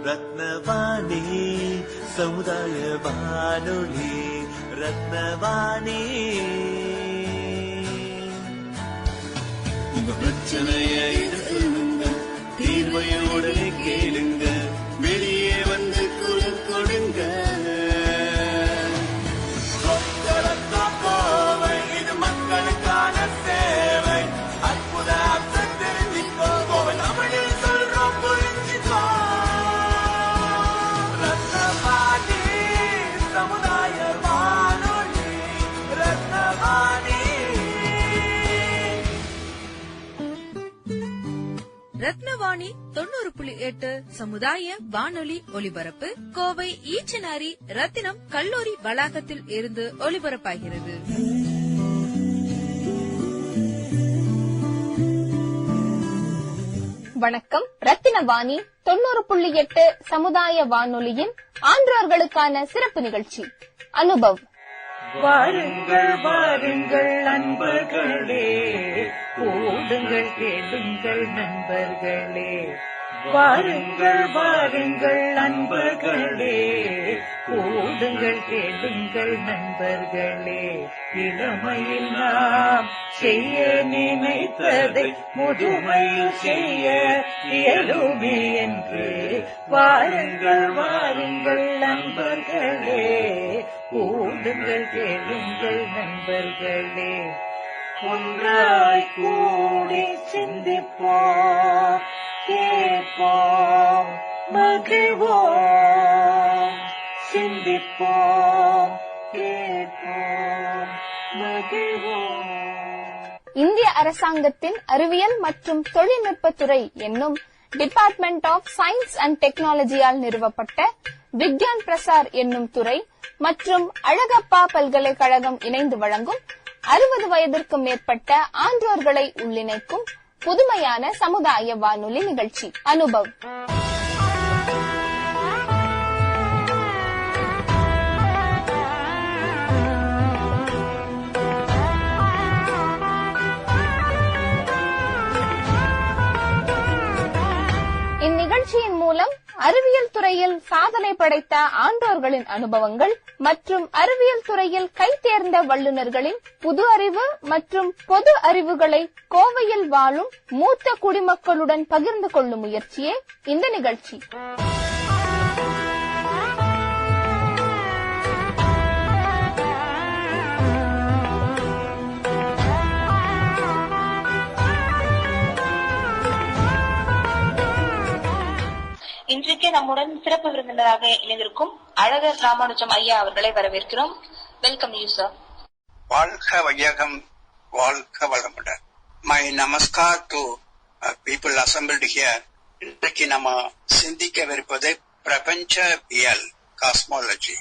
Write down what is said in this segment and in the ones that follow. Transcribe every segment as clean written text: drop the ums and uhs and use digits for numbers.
ரத்னவாணி சமுதாய வானொலி. ரத்னவாணி உங்க பிரச்சனைய சொல்லுங்க, தீர்வைய உடனே கேளுங்க, வெளியே வந்து குரல் கொடுங்க. இது மக்களுக்கான சேவை. அற்புத தெரிஞ்சுக்கோ, தமிழில் சொல்றோம் புரிஞ்சுக்கோ. ரத்னவாணி சமுதாய வானொலி. ரத்னவாணி. ரத்னவாணி 90.8 சமுதாய வானொலி ஒலிபரப்பு கோவை ஈச்சனாரி ரத்தினம் கல்லூரி வளாகத்தில் இருந்து ஒலிபரப்பாகிறது. வணக்கம். ரத்தினவாணி 90.8 சமுதாய வானொலியின் ஆன்றோர்களுக்கான சிறப்பு நிகழ்ச்சி அனுபவ். வாருங்கள் வாருங்கள் நண்பர்களே, ஓடுங்கள் கேளுங்கள் நண்பர்களே. வாருங்கள் வாருங்கள் நண்பர்களே, ஓடுங்கள் கேளுங்கள் நண்பர்களே. இளமையில் நாம் செய்ய நினைத்ததை முதுமையில் செய்ய இயலுமே என்று. வாருங்கள் வாருங்கள் நண்பர்களே, ஓடுங்கள் கேளுங்கள் நண்பர்களே. ஒன்றாய் கூடி சிந்திப்போம், கேட்போம், மகிழ்வோம். சிந்திப்போம், கேட்போம், மகிழ்வோம். இந்திய அரசாங்கத்தின் அறிவியல் மற்றும் தொழில்நுட்பத்துறை என்னும் டிபார்ட்மெண்ட் ஆஃப் சயின்ஸ் அண்ட் டெக்னாலஜியால் நிறுவப்பட்ட விக்யான் பிரசார் என்னும் துறை மற்றும் அழகப்பா பல்கலைக்கழகம் இணைந்து வழங்கும் 60 வயதிற்கும் மேற்பட்ட ஆன்றோர்களை உள்ளிணைக்கும் புதுமையான சமுதாய வானொலி நிகழ்ச்சி அனுபவ். இந்நிகழ்ச்சியின் மூலம் அறிவியல் துறையில் சாதனை படைத்த ஆன்றோர்களின் அனுபவங்கள் மற்றும் அறிவியல் துறையில் கைதேர்ந்த வல்லுநர்களின் புது அறிவு மற்றும் பொது அறிவுகளை கோவையில் வாழும் மூத்த குடிமக்களுடன் பகிர்ந்து கொள்ளும் முயற்சியே இந்த நிகழ்ச்சி. இன்றைக்கு நம்முடன் சிறப்பு விருந்தினராக இணைந்திருக்கும் அழகர் ராமானுஜம் ஐயா அவர்களை வரவேற்கிறோம். Welcome you sir. வாழ்க வையகம், வாழ்க வளமுடன். My namaskar to people assembled here. இன்றைக்கு நம்ம சிந்திக்கவிருப்பது பிரபஞ்சவியல், காஸ்மாலஜி.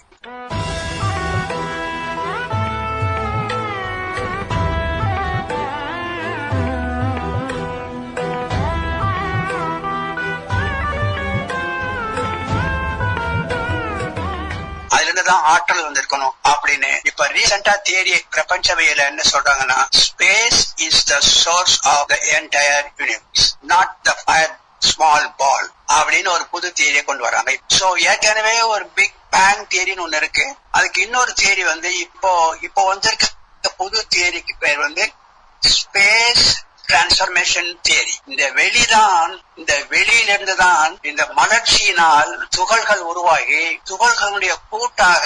அதுல இருந்துதான் ஆற்றல் வந்திருக்கணும் அப்படின்னு இப்ப ரீசெண்டா தியரி பிரபஞ்சவியல என்ன சொல்றாங்கன்னா, space is the source of the entire universe, not the fire small ball அப்படின்னு ஒரு புது தியரியை கொண்டு வராங்க. சோ ஏற்கனவே ஒரு பிக் பேங் தியரின்னு ஒண்ணு இருக்கு. அதுக்கு இன்னொரு தியரி வந்து இப்போ வந்திருக்க புது தியரிக்கு பேர் வந்து ஸ்பேஸ் டிரான்ஸ்பர்மேஷன் தியரி. இந்த வெளியிலிருந்துதான் இந்த மலர்ச்சியினால் துகள்கள் உருவாகி, துகள்களுடைய கூட்டாக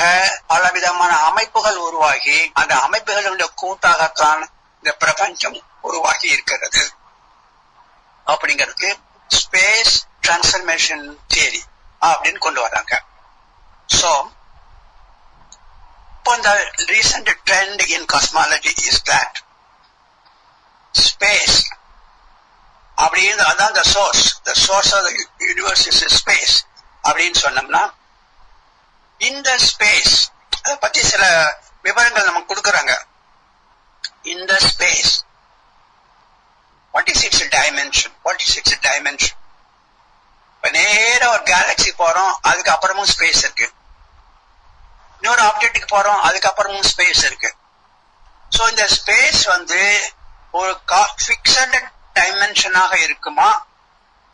பலவிதமான அமைப்புகள் உருவாகி, அந்த அமைப்புகளுடைய கூட்டாகத்தான் இந்த பிரபஞ்சம் உருவாகி இருக்கிறது அப்படிங்கிறதுக்கு ஸ்பேஸ் டிரான்ஸ்பர்மேஷன் தியரி அப்படின்னு கொண்டு வராங்க. சோ இப்போ இந்த recent trend in cosmology is that space அப்படின்னு, அதான் the source of the universe is space அப்படின்னு சொன்னோம்னா, இந்த ஸ்பேஸ் அதை பத்தி சில விவரங்கள் நமக்கு கொடுக்கறாங்க. இந்த space what is its dimension? இப்ப நேரா ஒரு கேலக்சி போறோம், அதுக்கு அப்புறமும் ஸ்பேஸ் இருக்கு. இன்னொரு ஆப்ஜெக்டுக்கு போறோம், அதுக்கு அப்புறமும் ஸ்பேஸ் இருக்கு. சோ இந்த ஸ்பேஸ் வந்து ஒரு ஃபிக்ஸட் டைமென்ஷனாக இருக்குமா,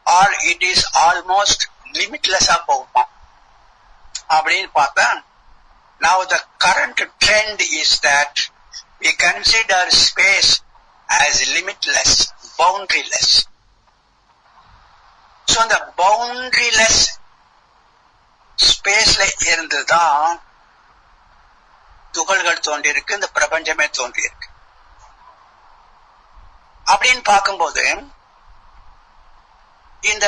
ஆர் இட் இஸ் ஆல்மோஸ்ட் லிமிட்லெஸ்ஸா போகுமா அப்படின்னு பார்த்தா, now the current trend is that we consider space as limitless, boundaryless. So the boundaryless ஸ்பேஸ்ல இருந்துதான் துகள்கள் தோன்றியிருக்கு, இந்த பிரபஞ்சமே தோன்றியிருக்கு. அப்படின்னு பார்க்கும்போது இந்த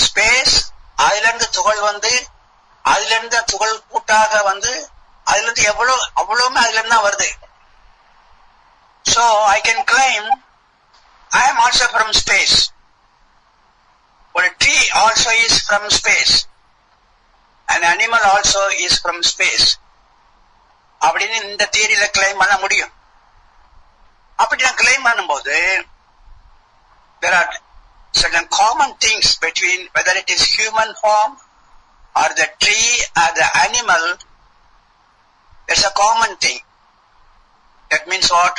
ஸ்பேஸ், அதுல இருந்து துகள் வந்து, அதுல இருந்து துகள் கூட்டாக வந்து, அதுல இருந்து அவ்வளவுமே அதுல இருந்து தான் வருது. So I can claim I am also from space. But a tree also is from space. An animal also is from space. அப்படின்னு இந்த தியரியில கிளைம் பண்ண முடியும். அப்படி நான் கிளைம் பண்ணும்போது there are certain common things between whether it is human form or the tree or the animal. There's a common thing. That means what?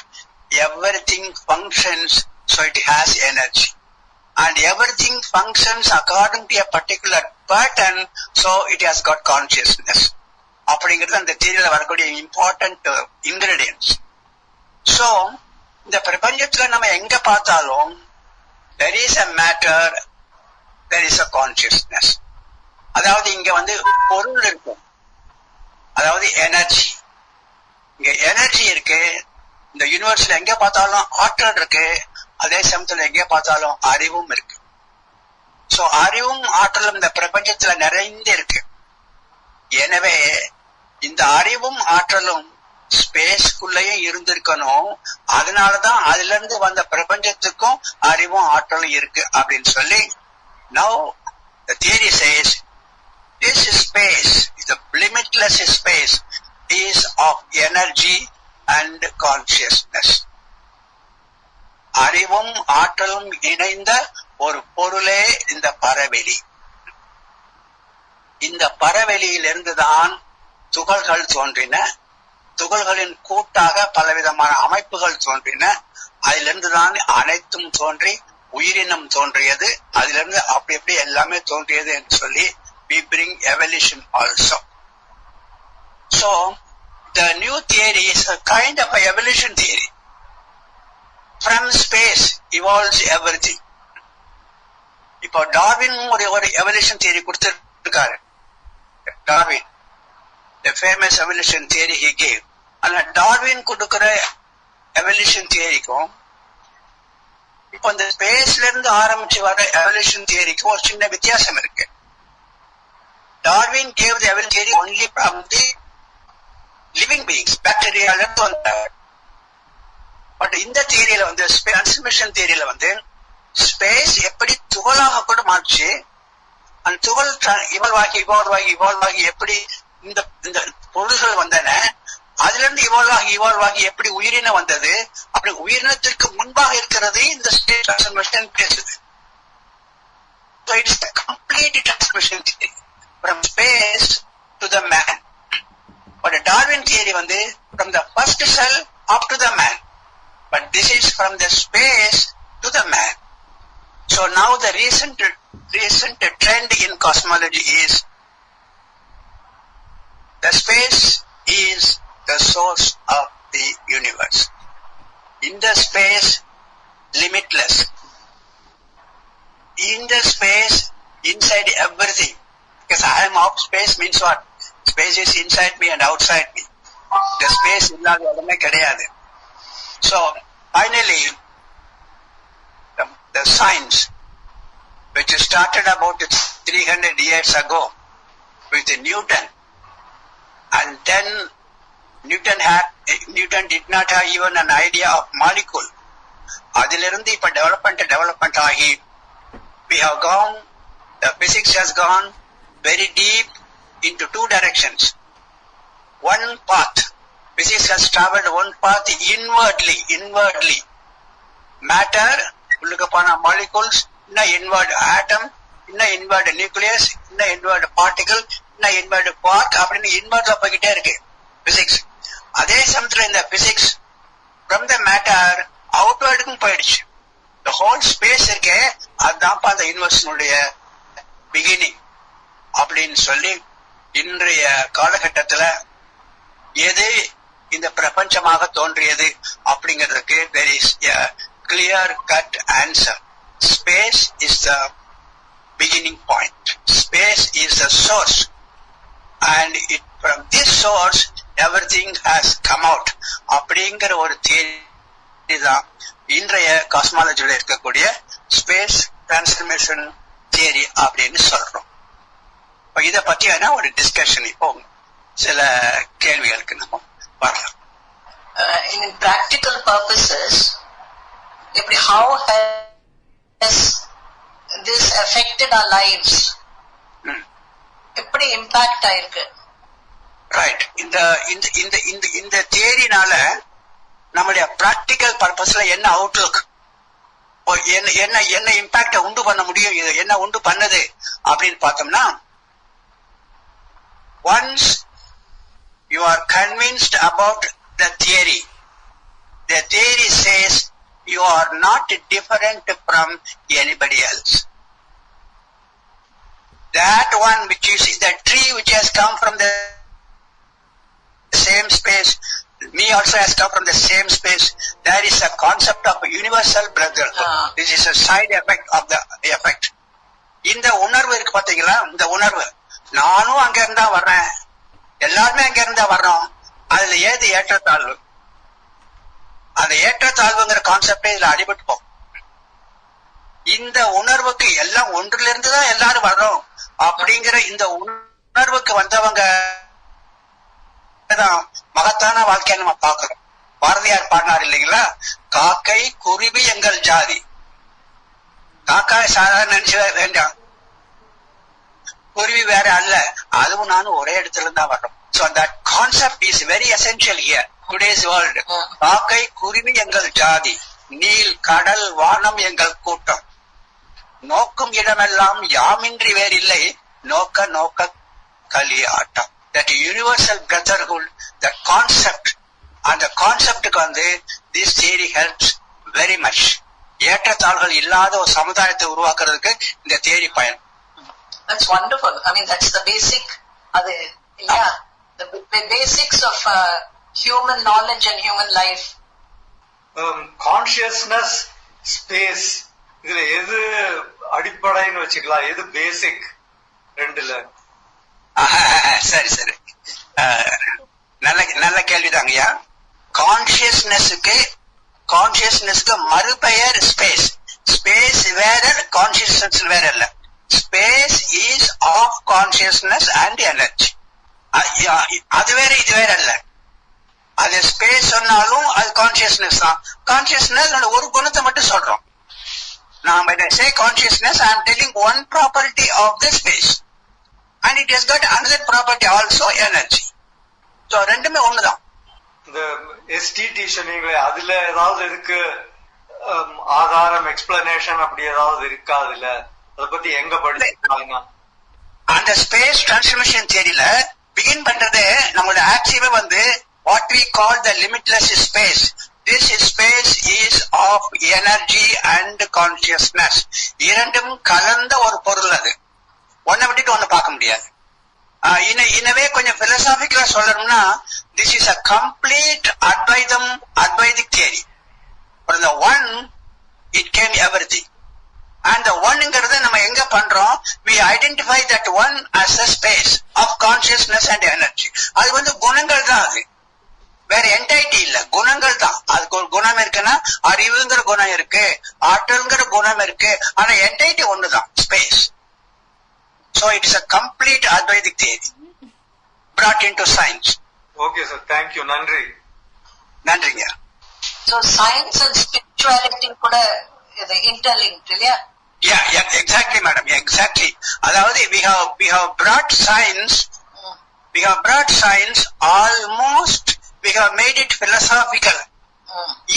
Everything functions, so it has energy. And everything functions according to a particular pattern, so it has got consciousness. அப்படிங்கிறது அந்த தியரியில வரக்கூடிய important ingredients. So இந்த பிரபஞ்சத்துல நம்ம எங்க பார்த்தாலும் there is a matter, there is a consciousness. அதாவது இங்க வந்து பொருள் இருக்கும், அதாவது எனர்ஜி. இங்க எனர்ஜி இருக்கு. இந்த யூனிவர்ஸ்ல எங்க பார்த்தாலும் ஆற்றல் இருக்கு, அதே சமயத்துல எங்க பார்த்தாலும் அறிவும் இருக்கு. சோ அறிவும் ஆற்றலும் இந்த பிரபஞ்சத்துல நிறைந்து இருக்கு. எனவே இந்த அறிவும் ஆற்றலும் ஸ்பேஸ்க்குள்ளேயும் இருந்திருக்கணும். அதனாலதான் அதுல இருந்து வந்த பிரபஞ்சத்துக்கும் அறிவும் ஆற்றலும் இருக்கு அப்படின்னு சொல்லி, now the theory says this space, the limitless space, is of energy and consciousness. அறிவும் ஆற்றலும் இணைந்த ஒரு பொருளே இந்த பரவெளி. இந்த பரவெளியிலிருந்துதான் துகள்கள் தோன்றின. துகள்களின் கூட்டாக பலவிதமான அமைப்புகள் தோன்றின. அதிலிருந்துதான் அனைத்தும் தோன்றி உயிரினம் தோன்றியது. அதிலிருந்து அப்படி எப்படி எல்லாமே தோன்றியது என்று சொல்லி we bring evolution also. So the new theory is a kind of a evolution theory. From space evolves everything. இப்போ டார்வின் ஒரு எவல்யூஷன் தியரி கொடுத்திருக்காரு. Darwin, the famous evolution theory he gave. ஆனா டார்வின் கொடுக்கிற எவல்யூஷன் தியரிக்கும் இப்போ இந்த ஸ்பேஸ்ல இருந்து ஆரம்பிச்சு வர எவல்யூஷன் தியரிக்கும் ஒரு சின்ன வித்தியாசம் இருக்கு. Darwin gave the evolution theory only from the living beings, பாக்டீரியால இருந்து வந்தார். பட் இந்த தியரியில வந்து டிரான்ஸ்மிஷன் தியரியில வந்து ஸ்பேஸ் எப்படி துகளாக கூட மாற்றி, அந்த துகள் இவால்வ் ஆகி எப்படி இந்த பொருள்கள் வந்தன, அதுல இருந்து இவால்வ் ஆகி எப்படி உயிரினம் வந்தது, அப்படி உயிரினத்திற்கு முன்பாக இருக்கிறது இந்த ஸ்பேஸ் டிரான்ஸ்மிஷன் பேசுது. So it's a complete transmission theory from space to the man. But a Darwin theory வந்து from the first cell up to the man. But this is from the space to the man. So now the recent trend in cosmology is the space is the source of the universe. In the space, limitless. In the space, inside everything. Because I am out space means what? Space is inside me and outside me. The space இல்லாத இடமே கிடையாது. So finally, the science, which started about 300 years ago with Newton, and then Newton did not have even an idea of molecule. அதிலிருந்து இப்ப development ஆகி we have gone, the physics has gone very deep into two directions. One path, physics has traveled one path inwardly. Matter, உள்ளுக்கு போன molecules, இன்னும் inward atom, இன்னும் inward nucleus, இன்னும் inward particle, இன்னும் inward quark, அப்படின்னு inwardல போய்கிட்டே இருக்கு physics. அதே சமயத்துல இந்த physics from the matter outwardக்கும் போயிடுச்சு. The whole space இருக்கே, அதுதான் அந்த யூனிவர்ஸினுடைய பிகினிங் அப்படின்னு சொல்லி இன்றைய காலகட்டத்துல எது இந்த பிரபஞ்சமாக தோன்றியது அப்படிங்கிறதுக்கு there is a clear cut answer. Space is the beginning point. Space is the source, and from this source everything has come out. அப்படிங்கிற ஒரு தியரி தான் இன்றைய காஸ்மாலஜில இருக்கக்கூடிய ஸ்பேஸ் டிரான்ஸ்ஃபர்மேஷன் தியரி அப்படின்னு சொல்றோம். இத பத்தியான ஒரு டிஸ்கஷன் இப்போ சில கேள்விகளுக்கு நம்ம வரலாம். In practical purposes, how has this affected our lives? எப்படி இம்பாக்ட் ஆயிருக்கு? ரைட். இந்த தியரினால நம்மளுடைய பிராக்டிக்கல் பர்பஸ்ல என்ன அவுட்லுக், என்ன இம்பாக்ட உண்டு பண்ண முடியும், இது என்ன உண்டு பண்ணுது அப்படின்னு பார்த்தோம்னா, once you are convinced about the theory says you are not different from anybody else. That one which you see, the tree which has come from the same space, me also has come from the same space. There is a concept of universal brotherhood. This is a side effect of the effect. இந்த உணர்வு இருக்கு பாத்தீங்களா, இந்த உணர்வு நானும் அங்க இருந்தா வர்றேன், எல்லாருமே அங்க இருந்தா வர்றோம், அதுல ஏது ஏற்றத்தாழ்வு, அந்த ஏற்றத்தாழ்வுங்கிற கான்செப்டே இதுல அடிபட்டு போகும். இந்த உணர்வுக்கு எல்லாம் ஒன்றுல இருந்துதான் எல்லாரும் வர்றோம் அப்படிங்கிற இந்த உணர்வுக்கு வந்தவங்க மகத்தான வாழ்க்கையை நம்ம பாக்குறோம். பாரதியார் பாடினார் இல்லைங்களா, காக்கை குருவி எங்கள் ஜாதி. காக்காய் சாதாரண நினைச்சு வேண்டாம், குருவி வேற அல்ல, அதுவும் நானும் ஒரே இடத்துல இருந்தா வர்றோம். So that concept is very essential here, today's world. காக்கை குருவி எங்கள் ஜாதி, நீல் கடல் வானம் எங்கள் கூட்டம், நோக்கும் இடமெல்லாம் யாமின்றி வேறில்லை, நோக்க நோக்க களி ஆட்டம். That universal brotherhood, that concept, அந்த கான்செப்டுக்கு this theory helps very much. ஏற்றத்தாழ்வுகள் இல்லாத ஒரு சமுதாயத்தை உருவாக்குறதுக்கு இந்த தியரி பயன். That's wonderful. I mean, that's the basic, the basics of human knowledge and human life. Consciousness, space, இதுல எது அடிப்படைன்னு வச்சுக்கலாம், எது பேசிக் ரெண்டுல? சரி சரி, நல்ல கேள்விதாங்கய்யா. கான்சியஸ்னஸ்க்கு மறுபெயர் ஸ்பேஸ். ஸ்பேஸ் வேற, கான்சியஸ்னஸ் வேற இல்ல. Space is of consciousness and energy. அது வேற இது வேற இல்ல. அது ஸ்பேஸ் சொன்னாலும் அது கான்சியஸ்னஸ் தான். கான்சியஸ்னஸ் ஒரு குணத்தை மட்டும் சொல்றோம். நான் say consciousness, I am telling one property of the space, and it has got another property also, energy. So ரெண்டுமே ஒண்ணுதான். இந்த STT சொன்னீங்களே, அதுல ஏதாவது இருக்கு ஆதாரம், எக்ஸ்பிளனேஷன் அப்படி ஏதாவது இருக்கா? அதுல அதை பத்தி எங்க படிச்சிருக்காங்க? அந்த ஸ்பேஸ் டிரான்ஸ்ஃபர்மேஷன் தியரியில பிகின் பண்றது நம்மளோட ஆக்சிவே what we call the limitless space. This space is of energy and consciousness. இரண்டும் கலந்த ஒரு பொருள். அது ஒன்ன விட்டுட்டு ஒன்னு பார்க்க முடியாது. இன்னவே கொஞ்சம் பிலசாபிக்கலா சொல்லணும்னா, this is a complete Advaitic theory. For the one, it came everything. And the oneங்கிறத நம்ம எங்க பண்றோம்? We identify that one as a space of consciousness and energy. அது குணங்கள் தான். அது வேற என்டைட்டி இல்ல, குணங்கள் தான். அதுக்கு ஒரு குணம் இருக்குன்னா அறிவுங்கிற குணம் இருக்கு, ஆற்றல்ங்கிற குணம் இருக்கு, ஆனா என்டைட்டி ஒண்ணுதான், space. So it is a complete Advaitic theory brought into science. Okay sir, thank you. நன்றிங்க. So science and spirituality கூட இது interlinked இல்லையா? Yeah, exactly madam, exactly. அதாவது we have brought science almost, we have made it philosophical.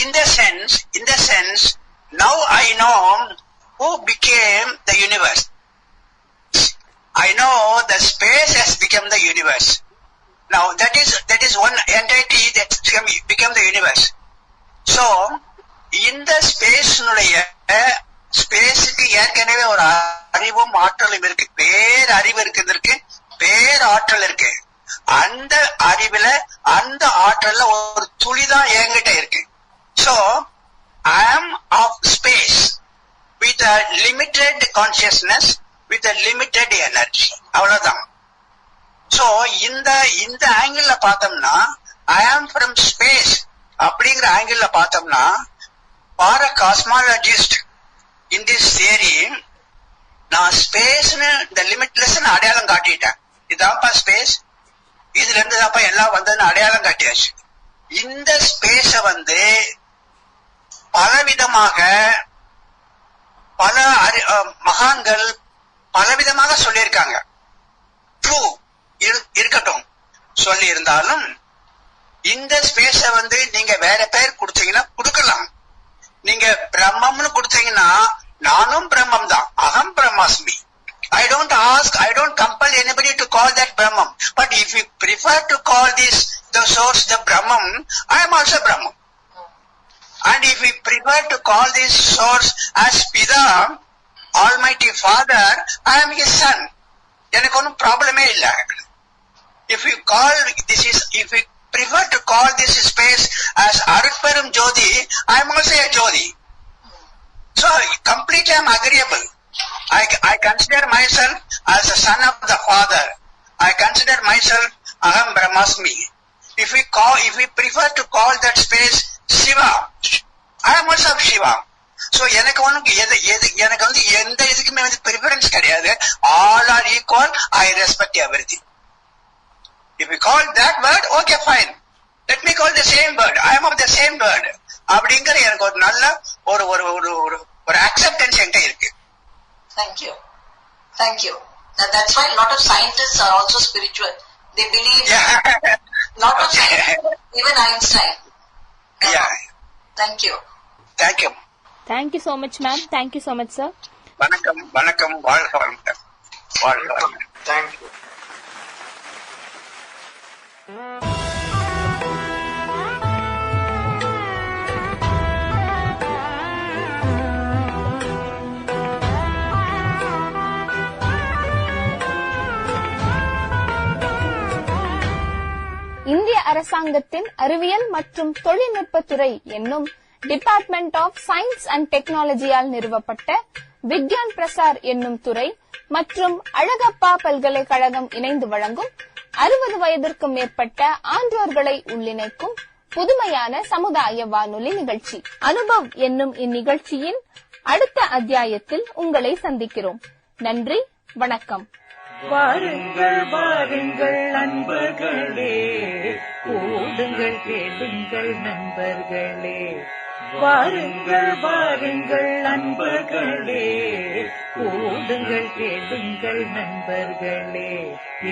In the sense, now I know who became the universe. I know the space has become the universe. Now that is one entity that became the universe. So in the space னுடைய ஸ்பேஸுக்கு ஏற்கனவே ஒரு அறிவும் ஆற்றலும் இருக்கு. பேரறிவு இருக்கு, பேராற்றல் இருக்கு. அந்த அறிவுல அந்த ஆற்றல்ல ஒரு துளிதான் என்கிட்ட இருக்கு. So I am of space with a limited consciousness with a limited energy. அவ்வளவுதான். So இந்த ஆங்கிள் பார்த்தோம்னா I am from space அப்படிங்கிற ஆங்கிள் பார்த்தோம்னா for a cosmologist in this theory நான் ஸ்பேஸ்னு இந்த லிமிட்லெஸ் அடையாளம் காட்டிட்டேன். இதான்ப்பா ஸ்பேஸ், இதுல இருந்து தான்ப்பா எல்லாம் வந்ததுன்னு அடையாளம் காட்டியாச்சு. இந்த ஸ்பேஸ பலவிதமாக பல மகான்கள் பலவிதமாக சொல்லியிருக்காங்க. ட்ரூ இருக்கட்டும் சொல்லி இருந்தாலும் இந்த ஸ்பேஸ நீங்க வேற பேர் கொடுத்தீங்கன்னா கொடுக்கலாம். நீங்க பிரம்மம்னு கொடுத்தீங்கன்னா நானும் பிரம்மம் தான், அகம் பிரம்மாஸ்மி. I don't ask, I don't compel anybody to call that Brahman. But if you prefer to call this the source the Brahman, I am also Brahman. And if you prefer to call this source as Pida, Almighty Father, I am his son. எனக்கு ஒன்றும் ப்ராப்ளமே இல்லை. If you prefer to call this space as Arutperum Jyoti, I am also a Jyoti. So completely I am agreeable. I consider myself as a son of the Father. I consider myself Aham Brahmasmi. If we prefer to call that space Shiva, I am also of Shiva. So எனக்கு எந்த இதுக்குமே preference கிடையாது. All are equal. I respect everything. If we call that word, okay, fine. Let me call the same word. I am of the same word. அப்படிங்கிற எனக்கு ஒரு நல்ல ஒரு acceptance என்கிட்ட இருக்கு. Thank you. Thank you. Now that's why a lot of scientists are also spiritual. They believe lot of scientists, even Einstein. Yeah. Thank you. Thank you. Thank you so much, ma'am. Thank you so much, sir. வணக்கம் வாழ்க வளமுடன். வாழ்க வளமுடன். Thank you. இந்திய அரசாங்கத்தின் அறிவியல் மற்றும் தொழில்நுட்பத்துறை என்னும் டிபார்ட்மெண்ட் ஆஃப் சயின்ஸ் அண்ட் டெக்னாலஜியால் நிறுவப்பட்ட விக்யான் பிரசார் என்னும் துறை மற்றும் அழகப்பா பல்கலைக்கழகம் இணைந்து வழங்கும் 60 வயதிற்கும் மேற்பட்ட ஆன்றோர்களை உள்ளிணைக்கும் புதுமையான சமுதாய வானொலி நிகழ்ச்சி அனுபவ் என்னும் இந்நிகழ்ச்சியின் அடுத்த அத்தியாயத்தில் உங்களை சந்திக்கிறோம். நன்றி, வணக்கம். வாருங்கள் வாருங்கள் நண்பர்களே, கூடுங்கள் கேளுங்கள் நண்பர்களே. வாருங்கள் வாருங்கள் நண்பர்களே, கூடுங்கள் கேளுங்கள் நண்பர்களே.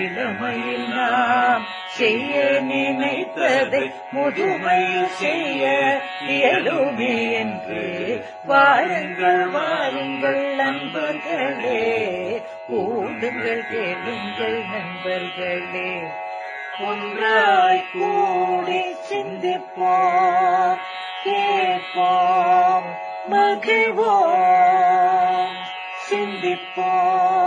இளமையில் நாம் செய்ய நினைத்ததை முதுமையில் செய்ய இயலுமே என்று வாருங்கள் வாருங்கள் நண்பர்களே, கூடுங்கள் கேளுங்கள் நண்பர்களே. ஒன்றாய் கூடி சிந்திப்போம், கேட்போம், மகிழ்வோம், சிந்திப்போம்.